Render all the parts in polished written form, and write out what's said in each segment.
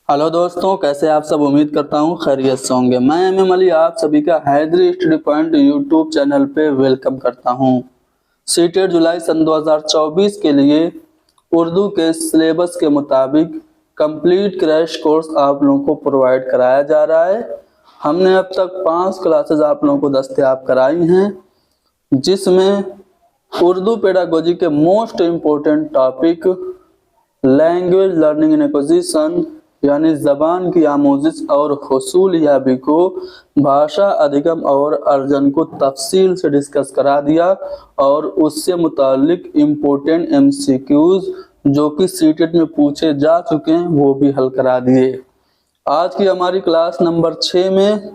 Hello दोस्तों, कैसे आप सब। उम्मीद करता हूँ खैरियत से होंगे। मैं एमएम अली आप सभी का Haidari study point YouTube channel पे वेलकम करता हूँ। सीटेट जुलाई सन 2024 के लिए उर्दू के सिलेबस के मुताबिक कंप्लीट क्रैश कोर्स आप लोगों को प्रोवाइड कराया जा रहा है। हमने अब तक 5 क्लासेस आप लोगों को दस्तयाब कराई हैं, जिसमें उर्दू पेडागोजी के most important topic language learning and acquisition यानी जबान की आमोजिश और हुसूल याबी को भाषा अधिगम और अर्जन को तफसील से डिस्कस करा दिया और उससे मुतालिक इम्पोर्टेंट एमसीक्यूज जो कि सीटेट में पूछे जा चुके हैं वो भी हल करा दिए। आज की हमारी क्लास नंबर 6 में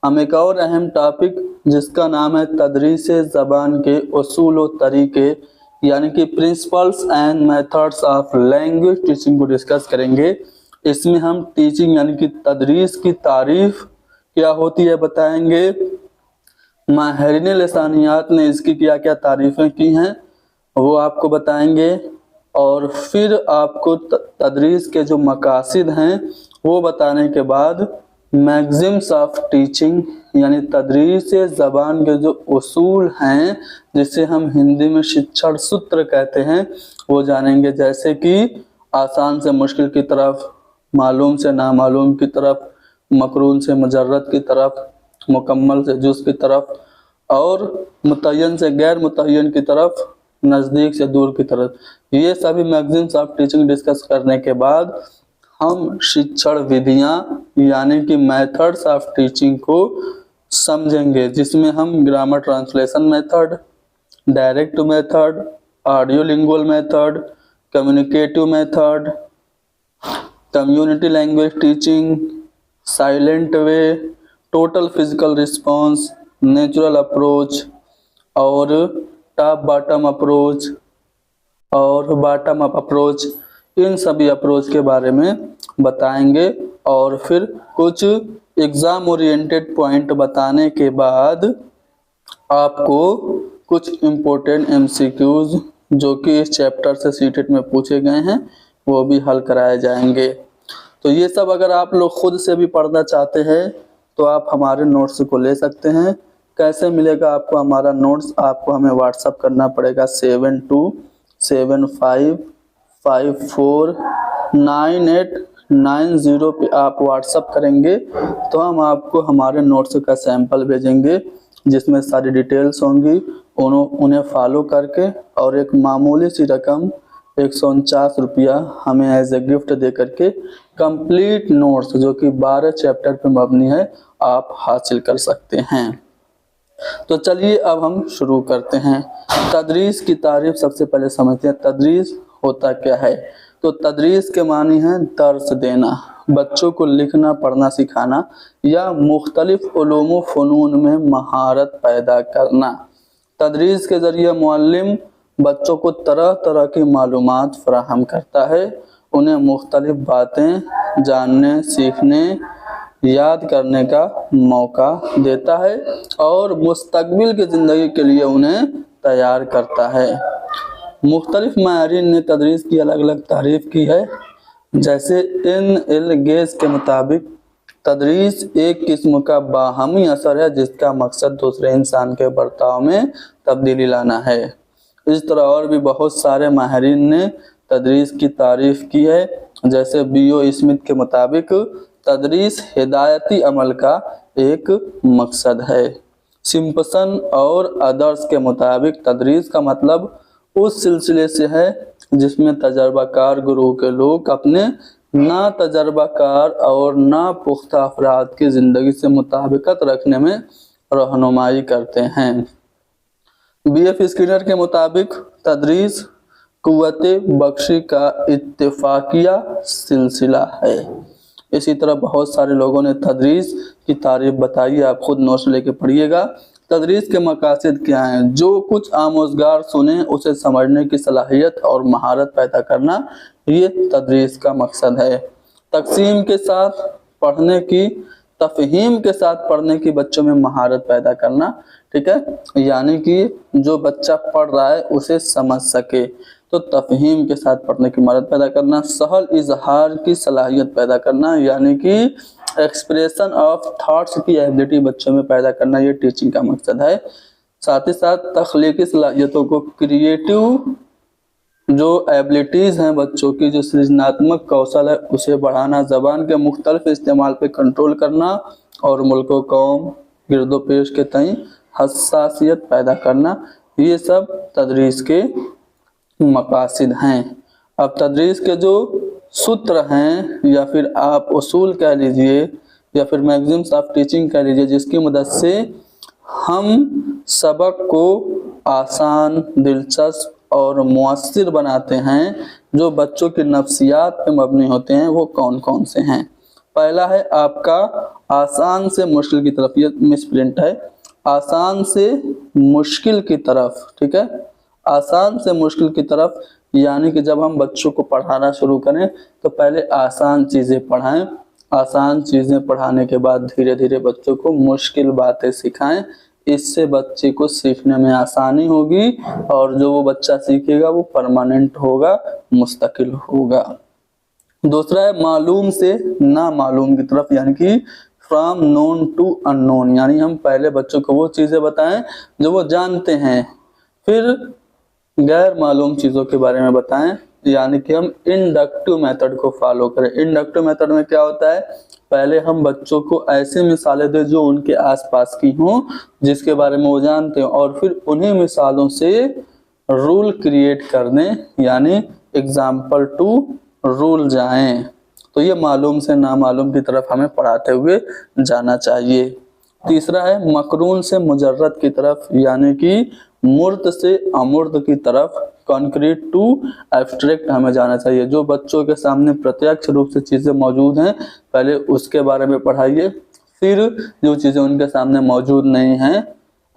हम एक और अहम टॉपिक जिसका नाम है तदरीस ज़बान के उसूल व तरीके यानी कि principles and methods of language teaching को डिस्कस करेंगे। इसमें हम टीचिंग यानी कि तदरीस की तारीफ क्या होती है बताएंगे, माहिरीन लिसानियात ने इसकी क्या क्या तारीफें की हैं वो आपको बताएंगे, और फिर आपको तदरीस के जो मकासिद हैं वो बताने के बाद मैगजिम्स ऑफ टीचिंग यानी तदरीस ज़बान के जो उसूल हैं जिसे हम हिंदी में शिक्षण सूत्र कहते हैं वो जानेंगे। जैसे कि आसान से मुश्किल की तरफ, मालूम से नामालूम की तरफ, मकरून से मुजर्रद की तरफ, मुकम्मल से जुज़ की तरफ और मुतय्यन से गैर मुतय्यन की तरफ, नज़दीक से दूर की तरफ। ये सभी मैगजीन्स ऑफ टीचिंग डिस्कस करने के बाद हम शिक्षण विधियां यानी कि मेथड्स ऑफ टीचिंग को समझेंगे, जिसमें हम grammar translation method, direct method, audio lingual method, communicative method, community language teaching, silent way, total physical response, natural approach और टॉप बॉटम अप्रोच और बॉटम अप अप्रोच, इन सभी अप्रोच के बारे में बताएंगे। और फिर कुछ एग्जाम ओरिएंटेड पॉइंट बताने के बाद आपको कुछ इम्पोर्टेंट एमसीक्यूज जो कि इस चैप्टर से सीटेट में पूछे गए हैं वो भी हल कराए जाएंगे। तो ये सब अगर आप लोग खुद से भी पढ़ना चाहते हैं तो आप हमारे नोट्स को ले सकते हैं। कैसे मिलेगा आपको हमारा नोट्स? आपको हमें व्हाट्सअप करना पड़ेगा 7275549890 पे आप व्हाट्सअप करेंगे तो हम आपको हमारे नोट्स का सैंपल भेजेंगे जिसमें सारी डिटेल्स होंगी। उन्हें फॉलो करके और एक मामूली सी रकम 149 रुपया हमें एज ए गिफ्ट दे करके कंप्लीट नोट्स जो कि 12 चैप्टर पे मबनी है आप हासिल कर सकते हैं। तो चलिए अब हम शुरू करते हैं। तदरीस की तारीफ सबसे पहले समझते हैं। तदरीस होता क्या है? तो तदरीस के मानी है दर्स देना, बच्चों को लिखना पढ़ना सिखाना या मुख्तलिफ उलूम व फ़नून में महारत पैदा करना। तदरीस के ज़रिए मुअल्लिम बच्चों को तरह तरह की मालूमात फराहम करता है, उन्हें मुख्तलिफ बातें जानने, सीखने, याद करने का मौका देता है और मुस्तकबिल की ज़िंदगी के लिए उन्हें तैयार करता है। मुख्तलिफ माहिरीन ने तदरीस की अलग अलग तारीफ़ की है। जैसे एल गेज के मुताबिक तदरीस एक किस्म का बाहमी असर है जिसका मकसद दूसरे इंसान के बर्ताव में तब्दीली लाना है। इस तरह और भी बहुत सारे माहिरीन ने तदरीस की तारीफ़ की है। जैसे बीओ स्मिथ के मुताबिक तदरीस हिदायती अमल का एक मकसद है। सिम्पसन और अदर्स के मुताबिक तदरीस का मतलब उस सिलसिले से है जिसमें तजर्बाकार गुरु के लोग अपने ना तजर्बाकार और ना पुख्ता अफराद की ज़िंदगी से मुताबिकत रखने में रहनुमाई करते हैं। बीएफ स्किनर के मुताबिक तदरीस कुव्वते बख्शी का इत्तेफाकिया सिलसिला है। इसी तरह बहुत सारे लोगों ने तदरीस की तारीफ बताई, आप खुद नोट्स लेके पढ़िएगा। तदरीस के मकासद क्या हैं? जो कुछ आमोजगार सुने उसे समझने की सलाहियत और महारत पैदा करना, ये तदरीस का मकसद है। तकसीम के साथ पढ़ने की, तफहीम के साथ पढ़ने की बच्चों में महारत पैदा करना, ठीक है, यानी कि जो बच्चा पढ़ रहा है उसे समझ सके। तो तफहीम के साथ पढ़ने की महारत पैदा करना, सहल इजहार की सलाहियत पैदा करना यानी कि एक्सप्रेशन ऑफ थॉट्स की एबिलिटी बच्चों में पैदा करना, ये टीचिंग का मकसद है। साथ ही साथ तख्लीकी सलाहियतों को, क्रिएटिव जो एबिलिटीज हैं बच्चों की, जो सृजनात्मक कौशल है उसे बढ़ाना, जबान के मुख्तलिफ इस्तेमाल पे कंट्रोल करना और मुल्क कौम गिरदो पेश के तई हसासियत पैदा करना, ये सब तदरीस के मकासिद हैं। अब तदरीस के जो सूत्र हैं या फिर आप उसूल कह लीजिए या फिर मैगजीम्स ऑफ टीचिंग कह लीजिए, जिसकी मदद से हम सबक को आसान, दिलचस्प और मुअस्सिर बनाते हैं, जो बच्चों की नफ्सियात पे मबनी होते हैं, वो कौन कौन से हैं। पहला है आपका आसान से मुश्किल की तरफ, ये मिसप्रिंट है, आसान से मुश्किल की तरफ, ठीक है, आसान से मुश्किल की तरफ, यानी कि जब हम बच्चों को पढ़ाना शुरू करें तो पहले आसान चीज़ें पढ़ाएं, आसान चीज़ें पढ़ाने के बाद धीरे धीरे बच्चों को मुश्किल बातें सिखाएं। इससे बच्चे को सीखने में आसानी होगी और जो वो बच्चा सीखेगा वो परमानेंट होगा, मुस्तकिल होगा। दूसरा है मालूम से ना मालूम की तरफ, यानी कि फ्रॉम नोन टू अननोन, यानी हम पहले बच्चों को वो चीज़ें बताएं जो वो जानते हैं, फिर गैर मालूम चीज़ों के बारे में बताएं, यानी कि हम इंडक्टिव मेथड को फॉलो करें। इंडक्टिव मेथड में क्या होता है, पहले हम बच्चों को ऐसे मिसालें दें जो उनके आसपास की हों, जिसके बारे में वो जानते हो, और फिर उन्हीं मिसालों से रूल क्रिएट कर दें, यानी एग्जाम्पल टू रूल जाएं। तो ये मालूम से ना मालूम की तरफ हमें पढ़ाते हुए जाना चाहिए। तीसरा है मकरून से मुजर्रद की तरफ, यानी कि मूर्त से अमूर्त की तरफ, कॉन्क्रीट टू एब्स्ट्रैक्ट हमें जाना चाहिए। जो बच्चों के सामने प्रत्यक्ष रूप से चीज़ें मौजूद हैं पहले उसके बारे में पढ़ाइए, फिर जो चीज़ें उनके सामने मौजूद नहीं हैं,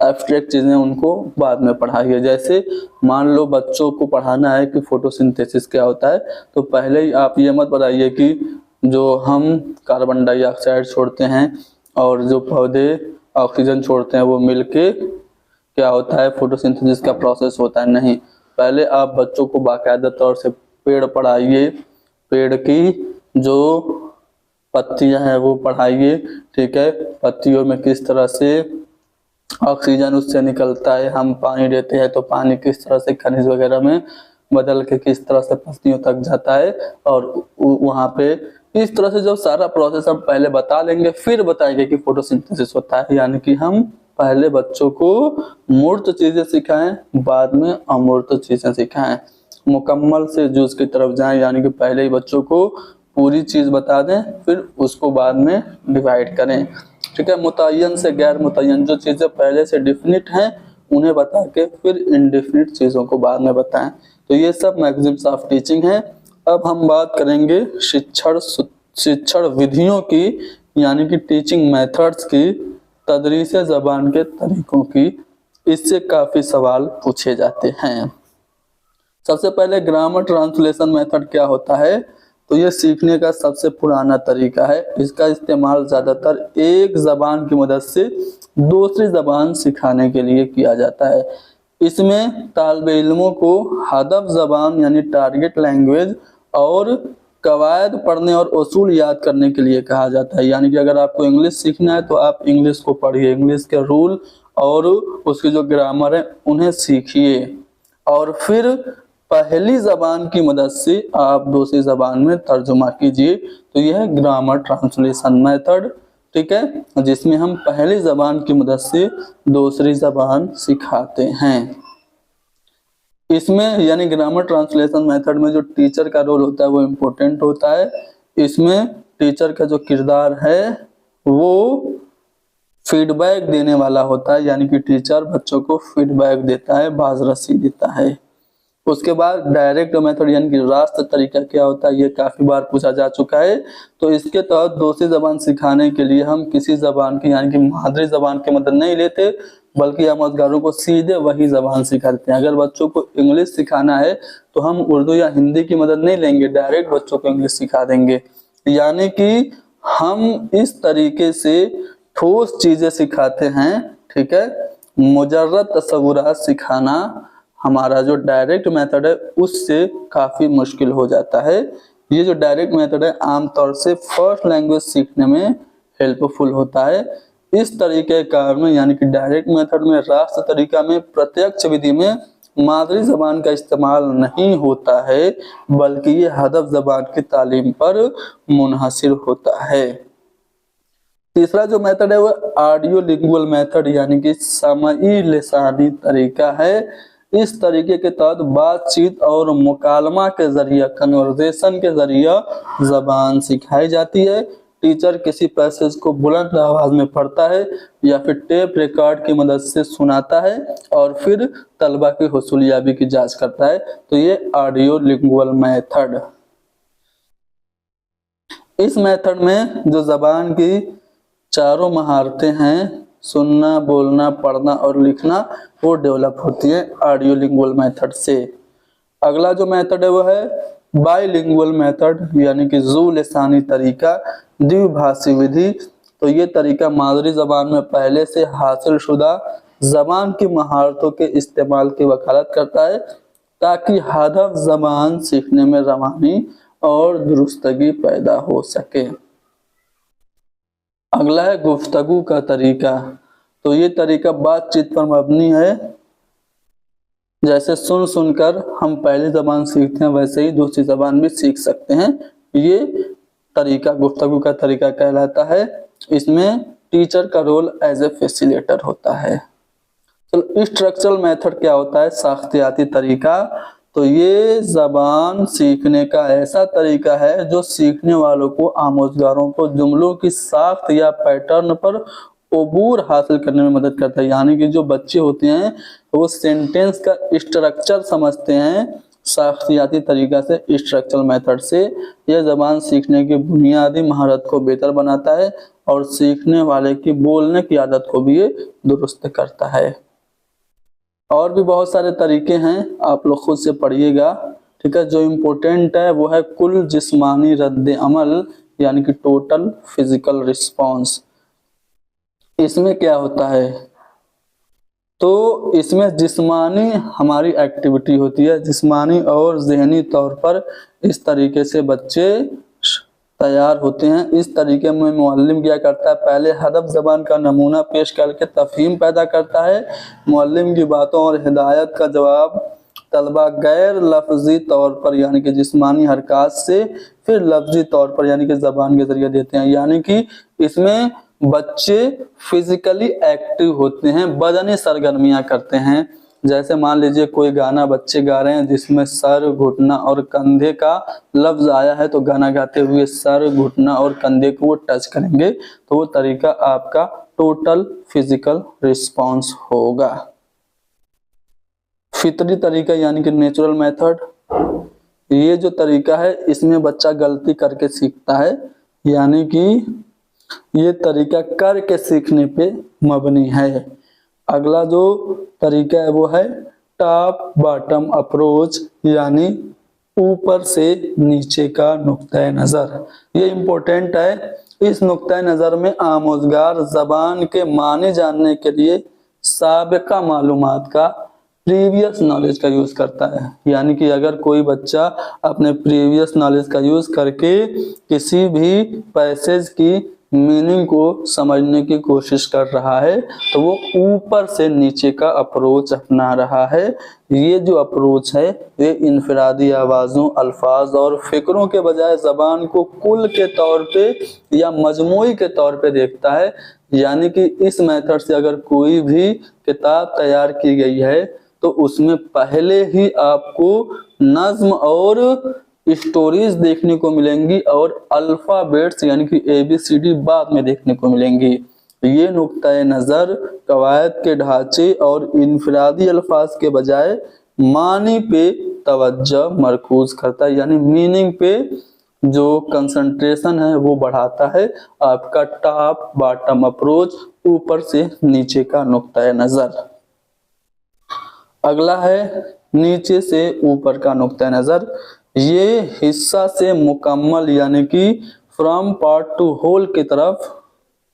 एब्स्ट्रैक्ट चीज़ें, उनको बाद में पढ़ाइए। जैसे मान लो बच्चों को पढ़ाना है कि फोटोसिंथेसिस क्या होता है, तो पहले ही आप ये मत बताइए कि जो हम कार्बन डाइऑक्साइड छोड़ते हैं और जो पौधे ऑक्सीजन छोड़ते हैं वो मिलके क्या होता है, फोटोसिंथेसिस का प्रोसेस होता है। नहीं, पहले आप बच्चों को बाकायदा तौर से पेड़ पढ़ाइए, पेड़ की जो पत्तियां हैं वो पढ़ाइए, ठीक है, पत्तियों में किस तरह से ऑक्सीजन उससे निकलता है, हम पानी देते हैं तो पानी किस तरह से खनिज वगैरह में बदल के किस तरह से पत्तियों तक जाता है, और वहाँ पे इस तरह से जो सारा प्रोसेस हम पहले बता लेंगे, फिर बताएंगे कि फोटोसिंथेसिस होता है। यानी कि हम पहले बच्चों को मूर्त चीजें सिखाएं, बाद में अमूर्त चीजें सिखाएं। मुकम्मल से जुज की तरफ जाएं, यानी कि पहले ही बच्चों को पूरी चीज बता दें, फिर उसको बाद में डिवाइड करें, ठीक है। मुतय्यन से गैर मुतय्यन, जो चीजें पहले से डिफिनिट हैं उन्हें बता के फिर इनडिफिनिट चीजों को बाद में बताएं। तो ये सब मैगजीम्स ऑफ टीचिंग है। अब हम बात करेंगे शिक्षण विधियों की, यानी कि टीचिंग मेथड्स की, तदरीस ज़बान के तरीकों की। इससे काफ़ी सवाल पूछे जाते हैं। सबसे पहले ग्रामर ट्रांसलेशन मेथड क्या होता है, तो ये सीखने का सबसे पुराना तरीका है। इसका इस्तेमाल ज़्यादातर एक ज़बान की मदद से दूसरी ज़बान सिखाने के लिए किया जाता है। इसमें तालिबे इल्मों को हदफ ज़बान यानी टारगेट लैंग्वेज और कवायद पढ़ने और उसूल याद करने के लिए कहा जाता है। यानी कि अगर आपको इंग्लिश सीखना है तो आप इंग्लिश को पढ़िए, इंग्लिश के रूल और उसकी जो ग्रामर है उन्हें सीखिए, और फिर पहली ज़बान की मदद से आप दूसरी ज़बान में तर्जुमा कीजिए। तो यह है ग्रामर ट्रांसलेशन मेथड, ठीक है, जिसमें हम पहली ज़बान की मदद से दूसरी ज़बान सिखाते हैं। इसमें यानी ग्रामर ट्रांसलेशन मेथड में जो टीचर का रोल होता है वो इम्पोर्टेंट होता है। इसमें टीचर का जो किरदार है वो फीडबैक देने वाला होता है, यानी कि टीचर बच्चों को फीडबैक देता है, बाज़रसी देता है। उसके बाद डायरेक्ट मेथड यानी कि रास्त तरीका क्या होता है, ये काफ़ी बार पूछा जा चुका है। तो इसके तहत दूसरी ज़बान सिखाने के लिए हम किसी ज़बान की यानी कि मादरी ज़बान की मदद नहीं लेते, बल्कि हम आमोज़गारों को सीधे वही ज़बान सिखाते हैं। अगर बच्चों को इंग्लिश सिखाना है तो हम उर्दू या हिंदी की मदद नहीं लेंगे, डायरेक्ट बच्चों को इंग्लिश सिखा देंगे। यानी कि हम इस तरीके से ठोस चीज़ें सिखाते हैं, ठीक है। मुजर्रद तस्वुरात सिखाना हमारा जो डायरेक्ट मेथड है उससे काफी मुश्किल हो जाता है। ये जो डायरेक्ट मेथड है आमतौर से फर्स्ट लैंग्वेज सीखने में हेल्पफुल होता है। इस तरीके के कार में यानी कि डायरेक्ट मेथड में रास्ता तरीका में प्रत्यक्ष विधि में मादरी जबान का इस्तेमाल नहीं होता है, बल्कि ये हदफ जबान की तालीम पर मुनहसिर होता है। तीसरा जो मेथड है वो ऑडियो लिंगुअल मेथड यानी कि समई लिसानी तरीका है। इस तरीके के तहत बातचीत और मुकालमा के जरिए कन्वर्सेशन के जरिए जबान सिखाई जाती है। टीचर किसी पैसेज को बुलंद आवाज में पढ़ता है या फिर टेप रिकॉर्ड की मदद से सुनाता है और फिर तलबा की हुसूलियाबी की जांच करता है। तो ये ऑडियो लिंगुअल मेथड। इस मेथड में जो जबान की चारों महारतें हैं, सुनना, बोलना, पढ़ना और लिखना, वो डेवलप होती है ऑडियो लिंगुअल मेथड से। अगला जो मेथड है वो है बाइलिंगुअल मेथड यानी कि जू लिसानी तरीका, द्विभाषी विधि। तो ये तरीका मादरी जबान में पहले से हासिल शुदा जबान की महारतों के इस्तेमाल की वकालत करता है ताकि हदफ जबान सीखने में रवानी और दुरुस्तगी पैदा हो सके। अगला है गुफ्तगू का तरीका। तो ये तरीका बातचीत पर मबनी है। जैसे सुन सुनकर हम पहली जबान सीखते हैं वैसे ही दूसरी जबान भी सीख सकते हैं। ये तरीका गुफ्तगू का तरीका कहलाता है। इसमें टीचर का रोल एज ए फैसिलिटेटर होता है। तो स्ट्रक्चरल मेथड क्या होता है? साख्तियाती तरीका। तो ये जबान सीखने का ऐसा तरीका है जो सीखने वालों को, आमोजगारों को जुमलों की साख्त या पैटर्न पर अबूर हासिल करने में मदद करता है। यानी कि जो बच्चे होते हैं वो सेंटेंस का स्ट्रक्चर समझते हैं साख्तियाती तरीका से, स्ट्रक्चरल मेथड से। यह जबान सीखने की बुनियादी महारत को बेहतर बनाता है और सीखने वाले की बोलने की आदत को भी ये दुरुस्त करता है। और भी बहुत सारे तरीके हैं, आप लोग खुद से पढ़िएगा, ठीक है। जो इम्पोर्टेंट है वो है कुल जिस्मानी रद्द अमल यानी कि टोटल फिजिकल रिस्पॉन्स। इसमें क्या होता है? तो इसमें जिस्मानी हमारी एक्टिविटी होती है, जिस्मानी और जहनी तौर पर इस तरीके से बच्चे तैयार होते हैं। इस तरीके में मुअल्लिम क्या करता है? पहले हदफ जबान का नमूना पेश करके तफहीम पैदा करता है। मुअल्लिम की बातों और हिदायत का जवाब तलबा गैर लफ्जी तौर पर यानी कि जिस्मानी हरकत से फिर लफ्जी तौर पर यानी कि जबान के जरिए देते हैं। यानी कि इसमें बच्चे फिजिकली एक्टिव होते हैं, बदनी सरगर्मियां करते हैं। जैसे मान लीजिए कोई गाना बच्चे गा रहे हैं जिसमें सर, घुटना और कंधे का लफ्ज आया है, तो गाना गाते हुए सर, घुटना और कंधे को वो टच करेंगे, तो वो तरीका आपका टोटल फिजिकल रिस्पॉन्स होगा। फितरी तरीका यानी कि नेचुरल मेथड, ये जो तरीका है इसमें बच्चा गलती करके सीखता है, यानी कि ये तरीका करके सीखने पे मबनी है। अगला जो तरीका है वो है टॉप बॉटम अप्रोच यानी ऊपर से नीचे का नुक्ता नजर। ये इम्पोर्टेंट है। इस नुक्ता नजर में आमोजगार जबान के माने जानने के लिए साबिका मालूमात का, प्रीवियस नॉलेज का यूज करता है। यानी कि अगर कोई बच्चा अपने प्रीवियस नॉलेज का यूज करके किसी भी पैसेज की मीनिंग को समझने की कोशिश कर रहा है तो वो ऊपर से नीचे का अप्रोच अपना रहा है। ये जो अप्रोच है ये इनफरादी आवाज़ों, अल्फाज और फिक्रों के बजाय ज़बान को कुल के तौर पे या मजमूई के तौर पे देखता है। यानी कि इस मेथड से अगर कोई भी किताब तैयार की गई है तो उसमें पहले ही आपको नज्म और स्टोरीज देखने को मिलेंगी और अल्फाबेट्स यानी कि ABCD बाद में देखने को मिलेंगी। ये नुक्ता नज़र कवायद के ढांचे और इनफरादी अल्फाज के बजाय मानी पे तवज्जो मरकूज करता है, यानी मीनिंग पे जो कंसंट्रेशन है वो बढ़ाता है। आपका टॉप बॉटम अप्रोच, ऊपर से नीचे का नुक्ता नज़र। अगला है नीचे से ऊपर का नुक्ता नज़र। ये हिस्सा से मुकम्मल यानी कि फ्रॉम पार्ट टू होल की तरफ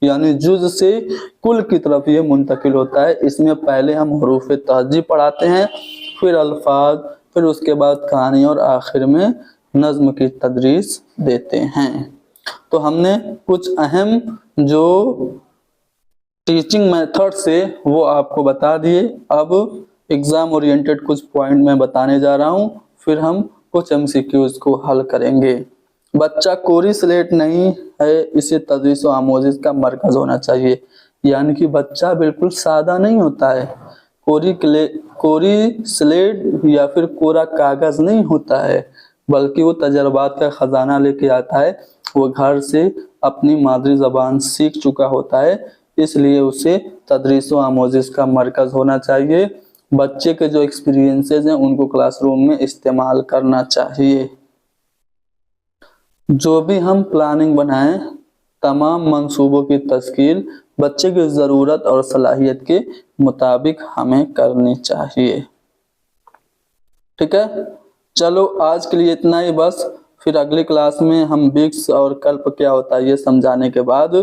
यानी जुज से कुल की तरफ ये मुंतकिल होता है। इसमें पहले हम हरूफ तहज़ीब पढ़ाते हैं, फिर अल्फाज, फिर उसके बाद कहानी और आखिर में नज्म की तदरीस देते हैं। तो हमने कुछ अहम जो टीचिंग मेथड से वो आपको बता दिए। अब एग्जाम ओरिएंटेड कुछ पॉइंट मैं बताने जा रहा हूँ, फिर हम कुछ एमसीक्यूज को हल करेंगे। बच्चा कोरी स्लेट नहीं है, इसे तदरीस व आमोजिश का मरकज होना चाहिए। यानी कि बच्चा बिल्कुल सादा नहीं होता है, कोरी स्लेट या फिर कोरा कागज नहीं होता है, बल्कि वो तजर्बात का खजाना लेके आता है। वो घर से अपनी मादरी जबान सीख चुका होता है, इसलिए उसे तदरीस व आमोजिश का मरकज होना चाहिए। बच्चे के जो एक्सपीरियंसेस हैं उनको क्लासरूम में इस्तेमाल करना चाहिए। जो भी हम प्लानिंग बनाएं, तमाम मंसूबों की तश्कील बच्चे की ज़रूरत और सलाहियत के मुताबिक हमें करनी चाहिए। ठीक है, चलो आज के लिए इतना ही बस। फिर अगली क्लास में हम बिग्स और कल्प क्या होता है ये समझाने के बाद,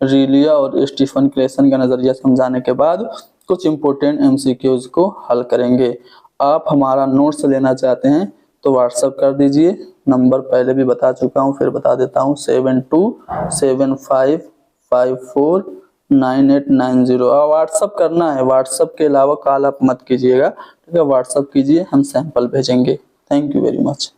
रीलिया और स्टीफन क्लेसन का नज़रिया समझाने के बाद कुछ इम्पोर्टेंट एमसीक्यूज को हल करेंगे। आप हमारा नोट्स लेना चाहते हैं तो व्हाट्सअप कर दीजिए, नंबर पहले भी बता चुका हूँ, फिर बता देता हूँ 7275549890। और व्हाट्सअप करना है, व्हाट्सअप के अलावा कॉल आप मत कीजिएगा, ठीक है। व्हाट्सअप कीजिए, हम सैंपल भेजेंगे। Thank you very much.